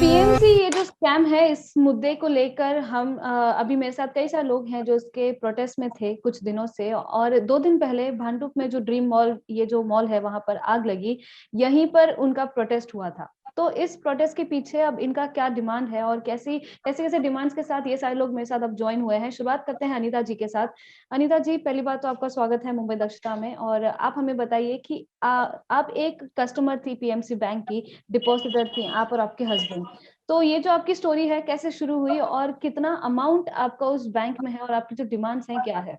PMC ये जो scam है, इस मुद्दे को लेकर हम अभी मेरे साथ कई सारे लोग हैं जो इसके प्रोटेस्ट में थे कुछ दिनों से। और 2 दिन पहले भांडुप में जो ड्रीम मॉल, ये जो मॉल है, वहां पर आग लगी। यहीं पर उनका प्रोटेस्ट हुआ था। तो इस प्रोटेस्ट के पीछे अब इनका क्या डिमांड है और कैसी कैसे कैसे डिमांड्स के साथ ये सारे लोग मेरे साथ अब ज्वाइन हुए हैं। शुरुआत करते हैं अनीता जी के साथ। अनीता जी, पहली बात तो आपका स्वागत है मुंबई दक्षता में। और आप हमें बताइए कि आप एक कस्टमर थी पीएमसी बैंक की, डिपॉजिटर थी आप और आपके हस्बैंड। तो ये जो आपकी स्टोरी है कैसे शुरू हुई और कितना अमाउंट आपका उस बैंक में है और आपकी जो डिमांड्स हैं क्या है?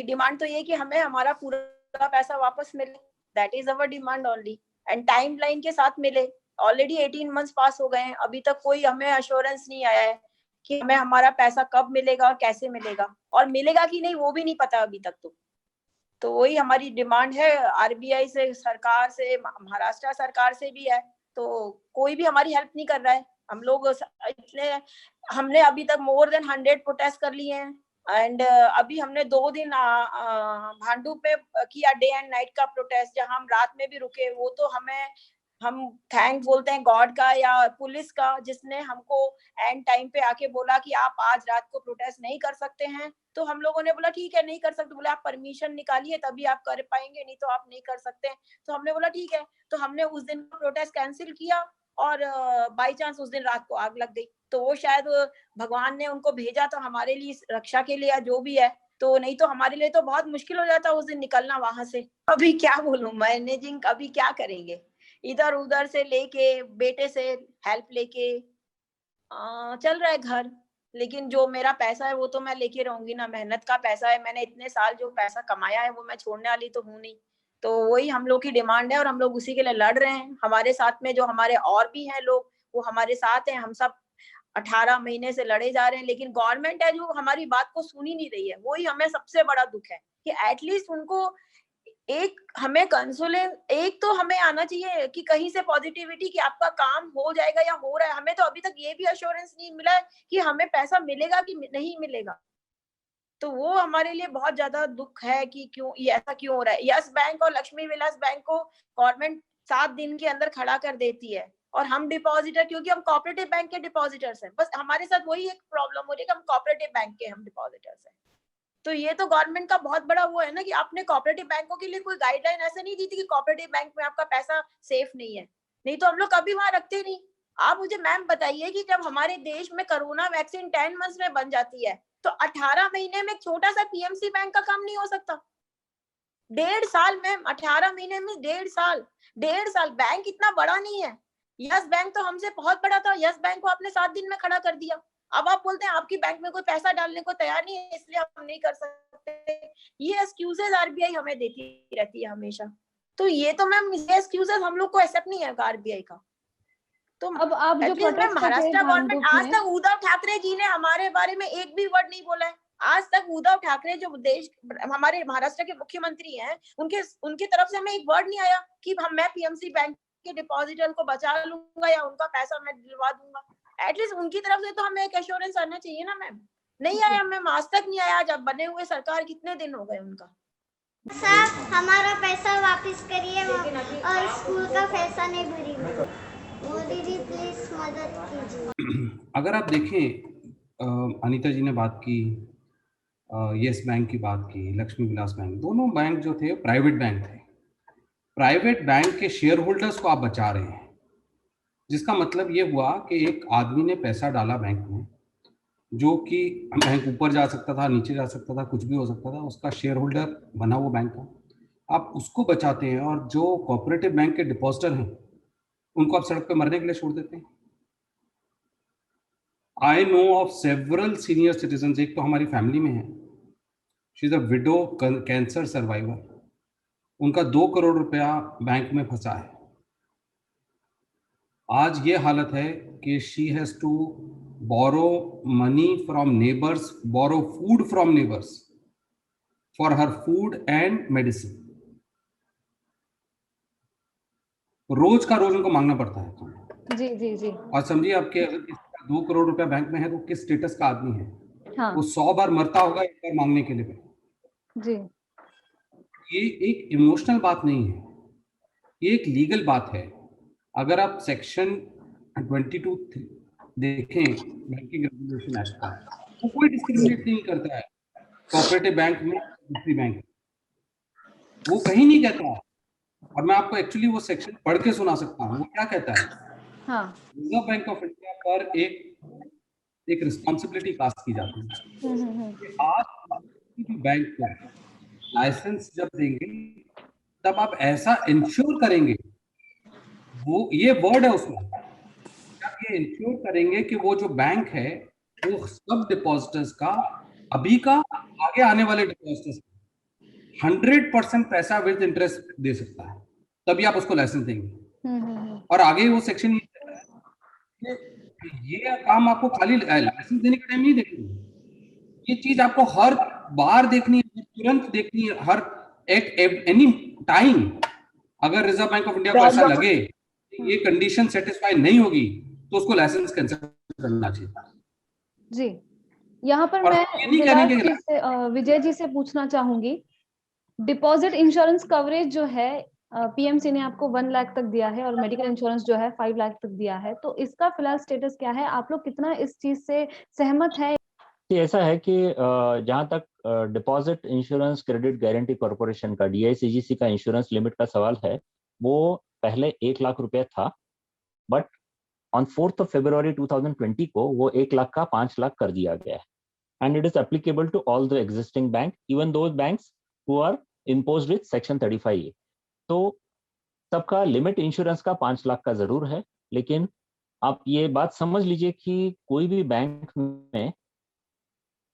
डिमांड तो ये कि हमें हमारा पूरा पैसा वापस मिले, that is our demand only, and time line के साथ मिले। ऑलरेडी 18 मंथ्स पास हो गए हैं, अभी तक कोई हमें अश्योरेंस नहीं आया है कि हमें हमारा पैसा कब मिलेगा, कैसे मिलेगा, और मिलेगा कि नहीं वो भी नहीं पता अभी तक। तो वही हमारी डिमांड है आरबीआई से, सरकार से, महाराष्ट्र सरकार से भी है। तो कोई भी हमारी हेल्प नहीं कर रहा है। हम लोग इतने, हमने अभी तक मोर देन 100 प्रोटेस्ट कर लिए हैं। एंड अभी हमने 2 दिन भांडुप पे किया, डे एंड नाइट का प्रोटेस्ट, जहां हम रात में भी रुके। वो तो हम थैंक बोलते हैं गॉड का या पुलिस का, जिसने हमको एंड टाइम पे आके बोला कि आप आज रात को प्रोटेस्ट नहीं कर सकते हैं। तो हम लोगों ने बोला ठीक है, नहीं कर सकते। बोले आप परमिशन निकालिए तभी आप कर पाएंगे, नहीं तो आप नहीं कर सकते। तो हमने बोला ठीक है। तो हमने उस दिन प्रोटेस्ट कैंसिल किया और बाई चांस उस दिन रात को आग लग गई। तो वो शायद भगवान ने उनको भेजा था हमारे लिए, रक्षा के लिए, जो भी है। तो नहीं तो हमारे लिए तो बहुत मुश्किल हो जाता उस दिन निकलना वहां से। अभी क्या बोलूं, मैनेजिंग अभी क्या करेंगे, इधर उधर से लेके, बेटे से हेल्प लेके चल रहा है घर। लेकिन जो मेरा पैसा है वो तो मैं लेके रहूंगी ना, मेहनत का पैसा है। मैंने इतने साल जो पैसा कमाया है वो मैं छोड़ने वाली तो हूँ नहीं। तो वही हम लोग की डिमांड है और हम लोग उसी के लिए लड़ रहे हैं। हमारे साथ में जो हमारे और भी हैं लोग, वो हमारे साथ हैं। हम सब 18 महीने से लड़े जा रहे हैं, लेकिन गवर्नमेंट है जो हमारी बात को सुन ही नहीं रही है। वही हमें सबसे बड़ा दुख है कि एटलीस्ट उनको एक हमें कंसोलेंस, एक तो हमें आना चाहिए कि कहीं से पॉजिटिविटी कि आपका काम हो जाएगा या हो रहा है। हमें तो अभी तक ये भी अश्योरेंस नहीं मिला है कि हमें पैसा मिलेगा कि नहीं मिलेगा। तो वो हमारे लिए बहुत ज्यादा दुख है कि क्यों ये ऐसा क्यों हो रहा है। यस बैंक और लक्ष्मी विलास बैंक को गवर्नमेंट 7 दिन के अंदर खड़ा कर देती है, और हम डिपॉजिटर, क्योंकि हम कोऑपरेटिव बैंक के डिपॉजिटर्स हैं, बस हमारे साथ वही एक प्रॉब्लम हो रही है कि हम कोऑपरेटिव बैंक के हम डिपॉजिटर्स हैं। तो ये तो गवर्नमेंट का बहुत बड़ा वो है ना कि आपने कोऑपरेटिव बैंकों के लिए कोई गाइडलाइन ऐसे नहीं दी थी कि कोऑपरेटिव बैंक में आपका पैसा सेफ नहीं है, नहीं तो हम लोग कभी वहां रखते नहीं। आप मुझे मैम बताइए कि जब हमारे देश में कोरोना वैक्सीन 10 मंथ्स में बन जाती है, तो 18 महीने में छोटा सा पीएमसी बैंक का काम नहीं हो सकता? 1.5 साल मैम, 18 महीने में 1.5 साल, 1.5 साल। बैंक इतना बड़ा नहीं है। यस बैंक तो हमसे बहुत बड़ा था, यस बैंक को आपने 7 दिन में खड़ा कर दिया। अब आप बोलते हैं आपकी बैंक में कोई पैसा डालने को तैयार नहीं है, इसलिए हम नहीं कर सकते। ये एक्सक्यूजेज आरबीआई हमें देती रहती है हमेशा। तो ये तो मैम, ये एक्सक्यूजेज हम लोग को एक्सेप्ट नहीं है आरबीआई का। तो अब आप जो एटलीस्ट मैम, प्रोटेस्ट कर रहे हैं महाराष्ट्र गवर्नमेंट, भांडुप आज में। तक उद्धव ठाकरे जी ने हमारे बारे में एक भी वर्ड नहीं बोला है। आज तक उद्धव ठाकरे जो देश, हमारे महाराष्ट्र के मुख्यमंत्री हैं, उनकी तरफ से हमें एक वर्ड नहीं आया कि मैं पीएमसी बैंक के डिपॉजिटर को बचा लूंगा या उनका पैसा मैं दिलवा दूंगा। एटलीस्ट उनकी तरफ से तो हमें एक एश्योरेंस आना चाहिए ना मैम। नहीं आया मैम, आज तक नहीं आया। जब बने हुए सरकार कितने दिन हो गए उनका। साहब हमारा पैसा वापस करिए और स्कूल का पैसा नहीं भरी। मोदी जी प्लीज मदद कीजिए। अगर आप देखें, अनीता जी ने बात की, यस बैंक की बात की, लक्ष्मी विलास बैंक, दोनों बैंक जो थे प्राइवेट बैंक थे। प्राइवेट बैंक के शेयर होल्डर्स को आप बचा रहे हैं, जिसका मतलब ये हुआ कि एक आदमी ने पैसा डाला बैंक में, जो कि बैंक ऊपर जा सकता था, नीचे जा सकता था, कुछ भी हो सकता था, उसका शेयर होल्डर बना वो बैंक का, आप उसको बचाते हैं। और जो कोऑपरेटिव बैंक के डिपॉजिटर हैं उनको आप सड़क पे मरने के लिए छोड़ देते हैं। I know of several senior citizen, एक तो हमारी फैमिली में है, she is a window cancer survivor, उनका 2 करोड़ रुपया बैंक में फंसा है। आज ये हालत है कि she has to borrow money from neighbours, borrow food from neighbours for her food and medicine. रोज का रोज उनको मांगना पड़ता है। जी जी जी। और समझिए आपके, अगर किसी का 2 करोड़ रुपया बैंक में है तो किस स्टेटस का आदमी है। हाँ वो 100 बार मरता होगा एक बार मांगने के लिए। जी। ये एक इमोशनल बात नहीं है, ये एक लीगल बात है। अगर आप सेक्शन 22 देखें बैंकिंग रेगुलेशन एक्ट का, वो कोई डिस्क्रिमिनेट नहीं करता है कोऑपरेटिव बैंक में, दूसरी बैंक, वो कहीं नहीं कहता है। और मैं आपको एक्चुअली वो सेक्शन पढ़ के सुना सकता हूँ। वो क्या कहता है? हाँ। रिजर्व बैंक ऑफ इंडिया पर एक रिस्पॉन्सिबिलिटी पास की जाती है कि आप किसी भी बैंक को लाइसेंस जब देंगे तब आप ऐसा इंश्योर करेंगे, वो ये वर्ड है उसमें, आप ये इंश्योर करेंगे कि वो जो बैंक है वो सब डिपॉजिटर्स का, अभी का, आगे आने वाले डिपॉजिटर्स 100% पैसा विद इंटरेस्ट दे सकता है, तभी आप उसको लाइसेंस देंगे। और आगे वो सेक्शन ये कहता है कि ये काम आपको खाली लाइसेंस देने का टाइम नहीं देखनी, ये चीज आपको हर बार देखनी है, तुरंत देखनी है, हर एनी टाइम। अगर रिजर्व बैंक ऑफ इंडिया को ऐसा लगे कि ये कंडीशन सेटिस्फाई नहीं होगी तो उसको लाइसेंस कैंसिल करना चाहिए। जी, यहाँ पर मैं विजय जी से पूछना चाहूंगी, डिपॉजिट इंश्योरेंस कवरेज जो है पीएमसी ने आपको 1 लाख तक दिया है और मेडिकल इंश्योरेंस जो है 5 लाख तक दिया है, तो इसका फिलहाल स्टेटस क्या है? आप लोग कितना इस चीज से सहमत है? ऐसा है कि जहां तक deposit insurance credit guarantee corporation का DICGC का इंश्योरेंस लिमिट का सवाल है, वो पहले 1 लाख रुपए था, but on 4th of February 2020 को वो 1 लाख का 5 लाख कर दिया गया है, and it is applicable to all the existing bank, even those banks who are imposed with section 35A। तो सबका लिमिट इंश्योरेंस का 5 लाख का जरूर है, लेकिन आप ये बात समझ लीजिए कि कोई भी बैंक में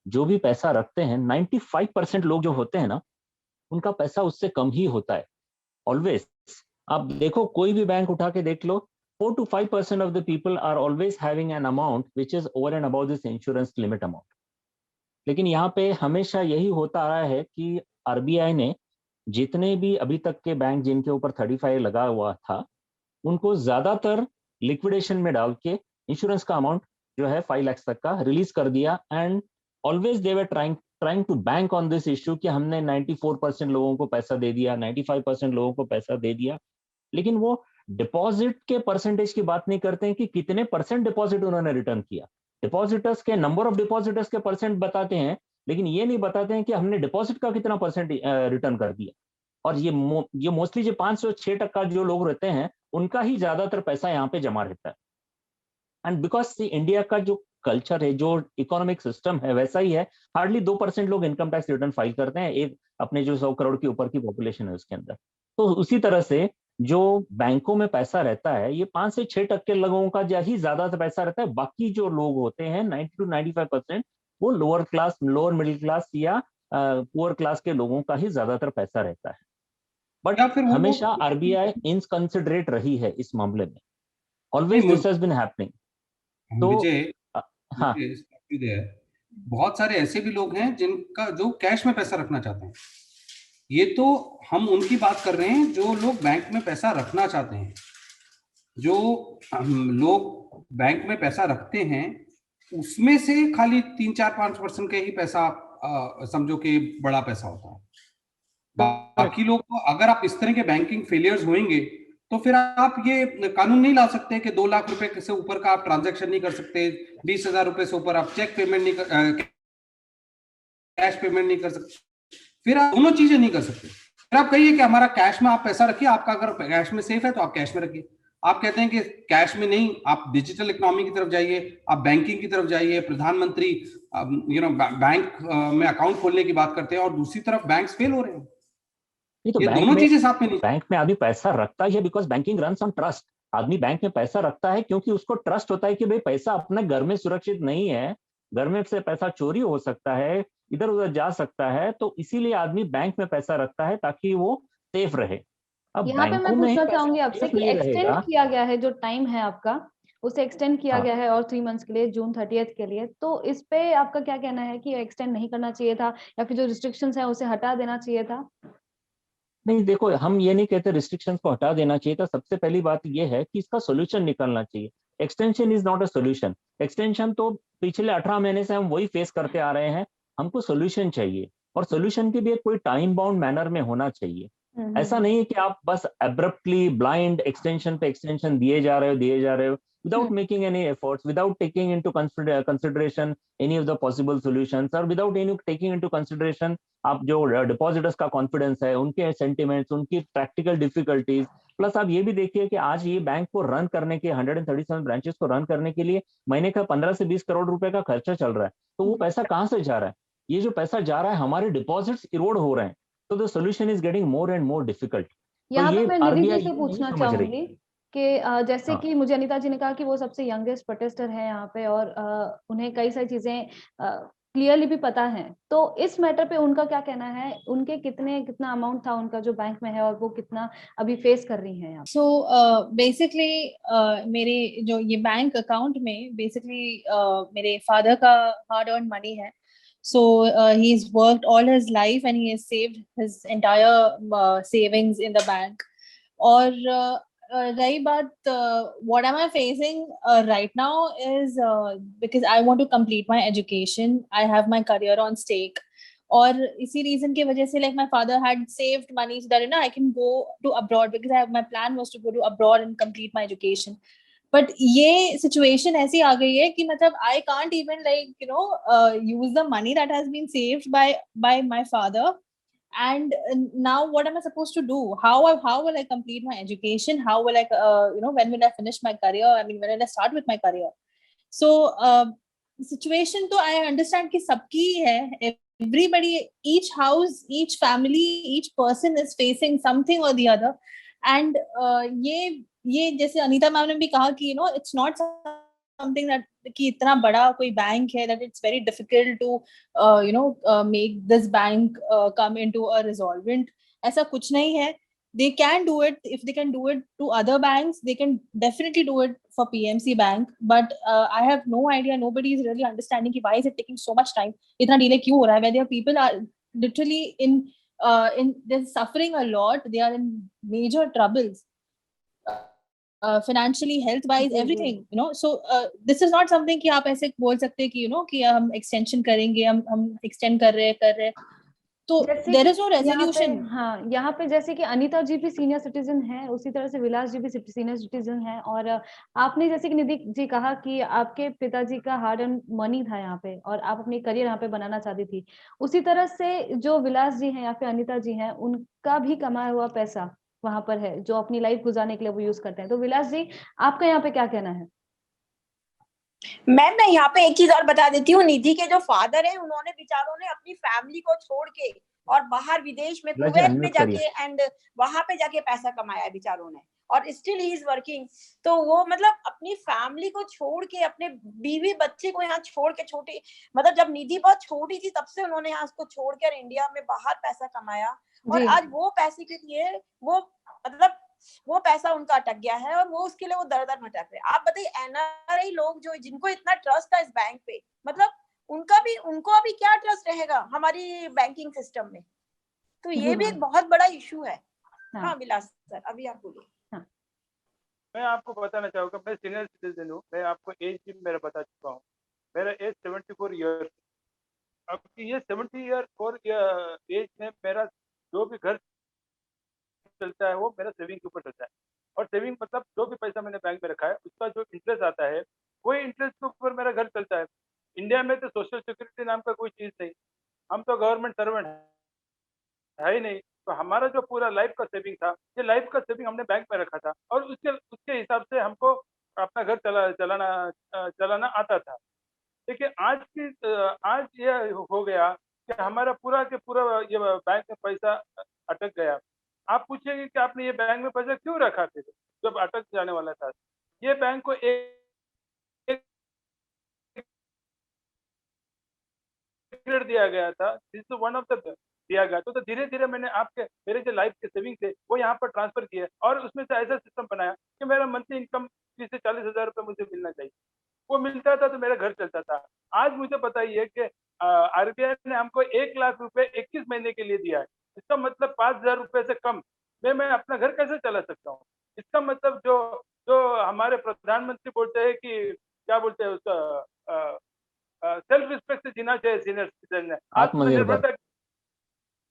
जो भी पैसा रखते हैं, 95% लोग जो होते हैं ना, उनका पैसा उससे कम ही होता है ऑलवेज। आप देखो, कोई भी बैंक उठा के देख लो, 4 to 5% of the people are always having an amount which is over and above this insurance limit amount। लेकिन यहाँ पे हमेशा यही होता आ रहा है कि RBI ने जितने भी अभी तक के बैंक जिनके ऊपर 35 लगा हुआ था, उनको ज्यादातर लिक्विडेशन में डाल के इंश्योरेंस का अमाउंट जो है 5 लाख तक का रिलीज कर दिया, and always they were trying to bank on this issue कि हमने 94% लोगों को पैसा दे दिया, 95% लोगों को पैसा दे दिया, लेकिन वो डिपॉजिट के परसेंटेज की बात नहीं करते हैं कि कितने परसेंट डिपॉजिट उन्होंने रिटर्न किया। डिपॉजिटर्स के नंबर ऑफ डिपॉजिटर्स के परसेंट बताते हैं, लेकिन ये नहीं बताते हैं कि हमने डिपॉजिट का कितना परसेंट रिटर्न कर दिया। और ये मोस्टली जो 5 से 6% जो लोग रहते हैं, उनका ही ज्यादातर पैसा यहाँ पे जमा रहता है। एंड बिकॉज इंडिया का जो कल्चर है, जो इकोनॉमिक सिस्टम है, वैसा ही है, हार्डली 2% लोग इनकम टैक्स रिटर्न फाइल करते हैं, एक अपने जो 100 करोड़ के ऊपर की पॉपुलेशन है उसके अंदर। तो उसी तरह से जो बैंकों में पैसा रहता है, ये 5 से 6% लोगों का ही ज्यादा पैसा रहता है। बाकी जो लोग होते हैं 90 to 95% वो lower class, lower middle class या पुअर क्लास के लोगों का ही ज्यादातर पैसा रहता है। बट हमेशा RBI इनकंसिडरेट रही है इस मामले में, always this has been happening. तो हाँ, बहुत सारे ऐसे भी लोग हैं जिनका जो कैश में पैसा रखना चाहते हैं। ये तो हम उनकी बात कर रहे हैं जो लोग बैंक में पैसा रखना चाहते हैं। जो लोग बैंक में पैसा रखते हैं उसमें से खाली 3-4-5% के ही पैसा समझो कि बड़ा पैसा होता है। बाकी लोग तो, अगर आप इस तरह के बैंकिंग फेलियर्स होंगे तो फिर आप ये कानून नहीं ला सकते कि 2 लाख रुपए से ऊपर का आप ट्रांजैक्शन नहीं कर सकते, 20,000 रुपए से ऊपर आप चेक पेमेंट नहीं कैश पेमेंट नहीं कर सकते, फिर आप दोनों चीजें नहीं कर सकते। फिर आप कहिए कि हमारा कैश में आप पैसा रखिए, आपका अगर कैश में सेफ है तो आप कैश में रखिए। आप कहते हैं कि कैश में नहीं, आप डिजिटल इकोनॉमी की तरफ जाइए, आप बैंकिंग की तरफ जाइए, प्रधानमंत्री बैंक में अकाउंट खोलने की बात करते हैं और दूसरी तरफ बैंक्स फेल हो रहे हैं। ये तो दोनों चीजें साथ में नहीं। बैंक में आदमी पैसा रखता है because banking runs on trust. आदमी बैंक में पैसा रखता है क्योंकि उसको ट्रस्ट होता है कि भाई पैसा अपने घर में सुरक्षित नहीं है, घर में से पैसा चोरी हो सकता है, इधर उधर जा सकता है, तो इसीलिए आदमी बैंक में पैसा रखता है ताकि वो सेफ रहे। अब यहाँ पे मैं पूछना चाहूंगी आपसे कि एक्सटेंड किया गया है जो टाइम है आपका, उसे एक्सटेंड किया गया है और 3 मंथ्स के लिए, जून 30 के लिए, तो इस पे आपका क्या कहना है कि एक्सटेंड नहीं करना चाहिए था या फिर जो रिस्ट्रिक्शंस है उसे हटा देना चाहिए था? नहीं, देखो, हम ये नहीं कहते रिस्ट्रिक्शंस को हटा देना चाहिए था। सबसे पहली बात ये है कि इसका सोल्यूशन निकलना चाहिए। Extension is not a solution. Extension तो पिछले 18 महीने से हम वही फेस करते आ रहे हैं। हमको सोल्यूशन चाहिए और सोल्यूशन के भी कोई टाइम बाउंड मैनर में होना चाहिए। ऐसा नहीं है कि आप बस एब्रप्टली ब्लाइंड एक्सटेंशन पे एक्सटेंशन दिए जा रहे हो without making any efforts, without taking into consideration any of the possible solutions, or without any taking into consideration आप जो डिपॉजिटर्स का कॉन्फिडेंस है, उनके सेंटिमेंट्स, उनकी प्रैक्टिकल डिफिकल्टीज, प्लस आप ये भी देखिए कि आज ये बैंक को रन करने के 137 ब्रांचेस को रन करने के लिए महीने का 15 से 20 करोड़ रुपए का खर्चा चल रहा है। तो वो पैसा कहाँ से जा रहा है? ये जो पैसा जा रहा है, हमारे डिपॉजिट्स इरोड हो रहे हैं, तो the solution is getting more and more difficult. तो यहाँ पे ये मैं निधि जी आरबीआई से नहीं पूछना समझ रही। चाहूंगी कि जैसे हाँ। कि मुझे अनीता जी ने कहा कि वो सबसे यंगेस्ट प्रोटेस्टर है यहाँ पे और उन्हें कई सारी चीजें क्लियरली भी पता है, तो इस मैटर पे उनका क्या कहना है? उनके कितना अमाउंट था उनका जो बैंक में है और वो कितना अभी फेस कर रही हैं? सो बेसिकली मेरे जो ये बैंक अकाउंट में बेसिकली मेरे फादर का हार्ड अर्न मनी है। So he's worked all his life and he has saved his entire savings in the bank. और रही बात what am I facing right now is because I want to complete my education, I have my career on stake. और इसी reason की वजह से like my father had saved money so that I can go to abroad because my plan was to go to abroad and complete my education. But ये situation ऐसी आ गई है कि मतलब I can't even use the money that has been saved by my father, and now what am I supposed to do? How will I complete my education? How will I when will I finish my career? I mean, when will I start with my career? So situation तो I understand कि सबकी है, everybody, each house, each family, each person is facing something or the other. And ये जैसे Anita ma'am ने भी कहा कि it's not something that कि इतना बड़ा कोई बैंक है that it's very difficult to make this bank come into a resolvent. ऐसा कुछ नहीं है. They can do it. If they can do it to other banks, they can definitely do it for PMC Bank. But I have no idea. Nobody is really understanding why is it taking so much time. इतना delay क्यों हो रहा है? Where their people are literally they're suffering a lot. They are in major troubles. Financially, health wise, everything, so this is not something कि आप ऐसे बोल सकते कि कि हम extension करेंगे, हम extend कर रहे तो there is no resolution. हाँ, यहाँ पे जैसे कि अनीता जी भी सीनियर सिटीजन है, उसी तरह से विलास जी भी सीनियर सिटीजन है, और आपने जैसे कि निधि जी कहा कि आपके पिताजी का हार्ड अर्न मनी था यहाँ पे और आप अपनी करियर यहाँ पे बनाना चाहती थी, उसी तरह से जो विलास जी हैं या फिर अनीता जी हैं, उनका भी कमाया हुआ पैसा वहां पर है जो अपनी लाइफ गुजारने के लिए वो यूज करते हैं। तो विलास जी, आपका यहाँ पे क्या कहना है? मैम, मैं यहाँ पे एक चीज और बता देती हूँ। निधि के जो फादर हैं, उन्होंने बेचारों ने अपनी फैमिली को छोड़ के और बाहर विदेश में कुवैत में जाके एंड वहां पे जाके पैसा कमाया है बेचारों ने, और स्टिल ही इज वर्किंग। तो वो मतलब अपनी फैमिली को छोड़ के, अपने बीवी बच्चे को यहाँ छोड़ के, छोटी मतलब जब निधि बहुत छोटी थी तब से उन्होंने यहाँ उसको छोड़ कर इंडिया में बाहर पैसा कमाया, और आज वो पैसे के लिए वो पैसा उनका अटक गया है और वो उसके लिए वो दर दर भटक रहे। आप बताइए, एनआरआई लोग जो जिनको इतना ट्रस्ट था इस बैंक पे, मतलब उनको अभी क्या ट्रस्ट रहेगा हमारी बैंकिंग सिस्टम में? तो ये भी एक बहुत बड़ा इशू है। हाँ विलास सर, अभी आप बोलिए। मैं आपको बताना चाहूँगा, मैं सीनियर सिटीजन हूँ। मैं आपको एज भी मेरा बता चुका हूँ। मेरा एज 74 ईयर। अब ये 74 एज में मेरा जो भी घर चलता है वो मेरा सेविंग के ऊपर चलता है, और सेविंग मतलब जो भी पैसा मैंने बैंक में रखा है उसका जो इंटरेस्ट आता है वही इंटरेस्ट के ऊपर मेरा घर चलता है। इंडिया में तो सोशल सिक्योरिटी नाम का कोई चीज़ नहीं, हम तो गवर्नमेंट सर्वेंट है ही नहीं। तो हमारा जो पूरा लाइफ का सेविंग था, ये लाइफ का सेविंग हमने बैंक में रखा था, और उसके हिसाब से हमको अपना घर चलाना आता था। देखिए आज ये हो गया कि हमारा पूरा के पूरा ये बैंक में पैसा अटक गया। आप पूछेंगे कि आपने ये बैंक में पैसा क्यों रखा थे जब अटक जाने वाला था? ये बैंक को एक पीरियड दिया गया था, this is one of the दिया गया। तो धीरे धीरे मैंने मेरे जो लाइफ के सेविंग थे वो यहाँ पर ट्रांसफर किए, और उसमें से ऐसा सिस्टम बनाया कि मेरा मंथली इनकम 30 से 40,000 रुपये मुझे मिलना चाहिए। वो मिलता था तो मेरा घर चलता था। आज मुझे बताइए कि आरबीआई ने हमको 1 लाख रुपए 21 महीने के लिए दिया है। इसका मतलब 5,000 रुपये से कम में मैं अपना घर कैसे चला सकता हूँ? इसका मतलब जो हमारे प्रधानमंत्री बोलते हैं कि क्या बोलते हैं उसका, सेल्फ रिस्पेक्ट से जीना चाहिए सीनियर सिटीजन ने। आत्मनिर्भरता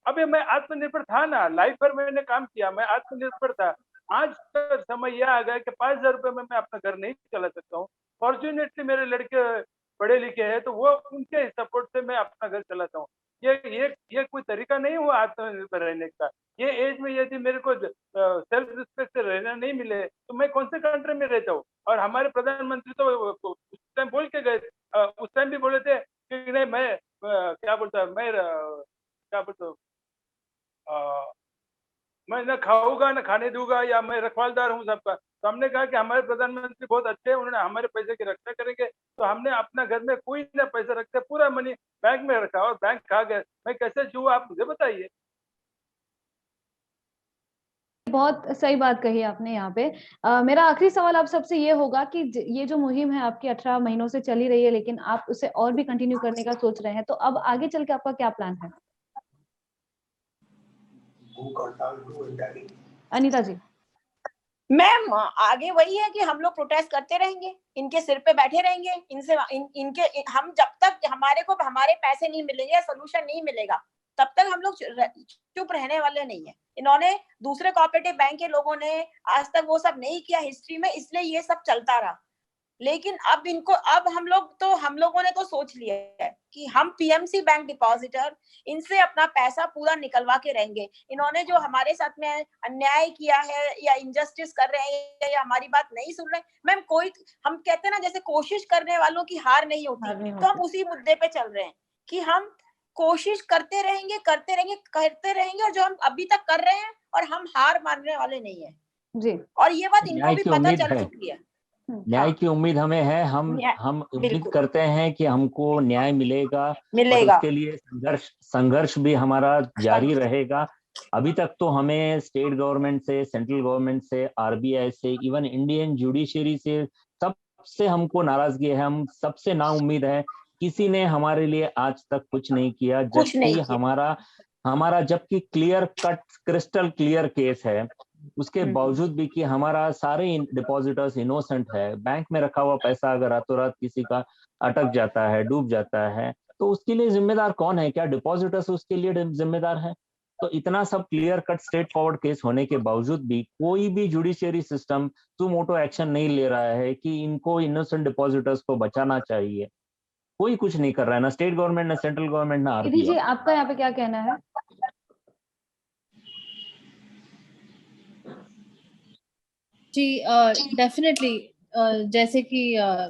अभी मैं आत्मनिर्भर था ना, लाइफ भर मैंने काम किया, मैं आत्मनिर्भर था। आज का समय यह आ गया कि 5,000 रुपये में मैं अपना घर नहीं चला सकता हूँ। फॉर्चुनेटली मेरे लड़के पढ़े लिखे हैं, तो वो उनके सपोर्ट से मैं अपना घर चलाता हूँ। ये कोई तरीका नहीं हुआ आत्मनिर्भर रहने का। ये एज में यदि मेरे को सेल्फ रिस्पेक्ट से रहना नहीं मिले तो मैं कौन से कंट्री में रहता हूँ। और हमारे प्रधानमंत्री तो उस टाइम बोल के गए, उस टाइम भी बोले थे कि नहीं मैं क्या बोलता मैं क्या बोलता हूँ, मैं न खाऊंगा न खाने दूंगा, या मैं रखवालदार हूँ सबका। तो हमने कहा कि हमारे प्रधानमंत्री बहुत अच्छे हैं, उन्होंने हमारे पैसे की रक्षा करेंगे। तो हमने अपना घर में कोई ना पैसा रखते, पूरा मनी बैंक में रखा और बैंक खा गए। मैं कैसे जीऊँ, आप मुझे बताइए। बहुत सही बात कही आपने यहाँ पे। मेरा आखिरी सवाल आप सबसे ये होगा कि ये जो मुहिम है आपकी 18 महीनों से चली रही है, लेकिन आप उसे और भी कंटिन्यू करने का सोच रहे हैं, तो अब आगे चल के आपका क्या प्लान है? अनीता जी। मैम आगे वही है कि हम लोग प्रोटेस्ट करते रहेंगे, इनके सिर पे बैठे रहेंगे, इनसे इनके हम जब तक हमारे को हमारे पैसे नहीं मिलेंगे, सोल्यूशन नहीं मिलेगा, तब तक हम लोग चुप रहने वाले नहीं है। इन्होंने दूसरे कोऑपरेटिव बैंक के लोगों ने आज तक वो सब नहीं किया हिस्ट्री में, इसलिए ये सब चलता रहा। लेकिन अब हम लोगों ने तो सोच लिया है कि हम पीएमसी बैंक डिपॉजिटर इनसे अपना पैसा पूरा निकलवा के रहेंगे। इन्होंने जो हमारे साथ में अन्याय किया है या इनजस्टिस कर रहे हैं या हमारी बात नहीं सुन रहे, मैम हम कहते हैं ना जैसे कोशिश करने वालों की हार नहीं होती, तो हम उसी मुद्दे पे चल रहे हैं कि हम कोशिश करते रहेंगे और जो हम अभी तक कर रहे हैं और हम हार मानने वाले नहीं है जी। और ये बात इनको भी पता चल चुकी है। न्याय की उम्मीद हमें है। हम उम्मीद करते हैं कि हमको न्याय मिलेगा। उसके लिए संघर्ष भी हमारा जारी रहेगा। अभी तक तो हमें स्टेट गवर्नमेंट से, सेंट्रल गवर्नमेंट से, आरबीआई से, इवन इंडियन जुडिशरी से सबसे हमको नाराजगी है। हम सबसे नाउम्मीद है। किसी ने हमारे लिए आज तक कुछ नहीं किया, जबकि हमारा जबकि clear cut crystal clear case है, उसके बावजूद भी कि हमारा सारे डिपॉजिटर्स इनोसेंट है। बैंक में रखा हुआ पैसा अगर रातों रात किसी का अटक जाता है, डूब जाता है, तो उसके लिए जिम्मेदार कौन है? क्या डिपॉजिटर्स उसके लिए जिम्मेदार है? तो इतना सब clear cut straight forward case होने के बावजूद भी कोई भी जुडिशियरी सिस्टम सुमोटो एक्शन नहीं ले रहा है कि इनको इनोसेंट डिपॉजिटर्स को बचाना चाहिए। कोई कुछ नहीं कर रहा है, ना स्टेट गवर्नमेंट, ना सेंट्रल गवर्नमेंट, ना आरबीआई। जी आपका यहाँ पे क्या कहना है? जी डेफिनेटली जैसे कि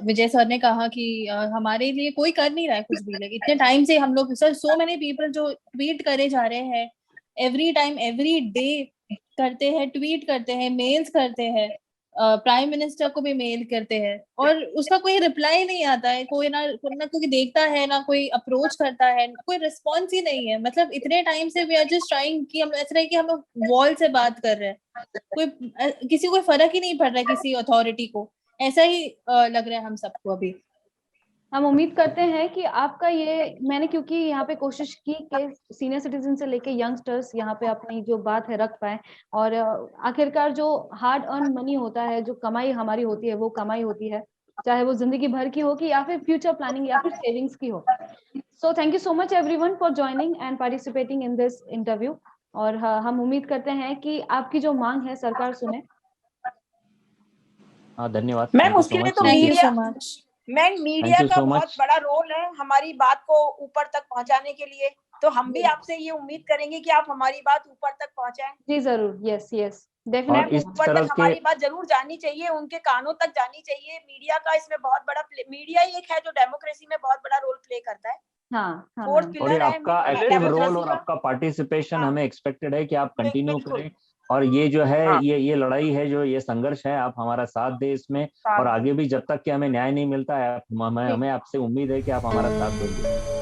विजय सर ने कहा कि हमारे लिए कोई कर नहीं रहा है कुछ भी। लाइक इतने टाइम से हम लोग सर सो मेनी पीपल जो ट्वीट करे जा रहे हैं, एवरी टाइम एवरी डे करते हैं, ट्वीट करते हैं, मेल्स करते हैं, प्राइम मिनिस्टर को भी मेल करते हैं और उसका कोई रिप्लाई नहीं आता है। कोई ना कोई देखता है, ना कोई अप्रोच करता है, कोई रिस्पॉन्स ही नहीं है। मतलब इतने टाइम से वी आर जस्ट ट्राइंग कि हम ऐसा है कि हम वॉल से बात कर रहे हैं, किसी को फर्क ही नहीं पड़ रहा है किसी अथॉरिटी को। ऐसा ही लग रहा है हम सबको। अभी हम उम्मीद करते हैं कि आपका ये, मैंने क्योंकि यहाँ पे कोशिश की कि सीनियर सिटीजन से लेके यंगस्टर्स यहाँ पे अपनी जो बात है रख पाए, और आखिरकार जो हार्ड अर्न मनी होता है, जो कमाई हमारी होती है, वो कमाई होती है, चाहे वो जिंदगी भर की हो कि या फिर फ्यूचर प्लानिंग या फिर सेविंग्स की हो। So thank you so much everyone for joining and participating in this interview. और हम उम्मीद करते हैं कि आपकी जो मांग है सरकार सुने। धन्यवाद मैम। उसके लिए तो मीडिया का बहुत बड़ा रोल है हमारी बात को ऊपर तक पहुंचाने के लिए। तो हम भी आपसे ये उम्मीद करेंगे कि आप हमारी बात ऊपर तक पहुंचाएं। जी जरूर। यस यस डेफिनेटली ऊपर तक हमारी बात जरूर जानी चाहिए, उनके कानों तक जानी चाहिए। मीडिया का इसमें बहुत बड़ा मीडिया ही एक है जो डेमोक्रेसी में बहुत बड़ा रोल प्ले करता है। हाँ। और आपका एक्टिव रोल और आपका पार्टिसिपेशन हमें एक्सपेक्टेड है कि आप कंटिन्यू करें। और ये जो है ये लड़ाई है, जो ये संघर्ष है, आप हमारा साथ दें इसमें। और आगे भी जब तक कि हमें न्याय नहीं मिलता है, हमें आपसे उम्मीद है कि आप हमारा साथ देंगे।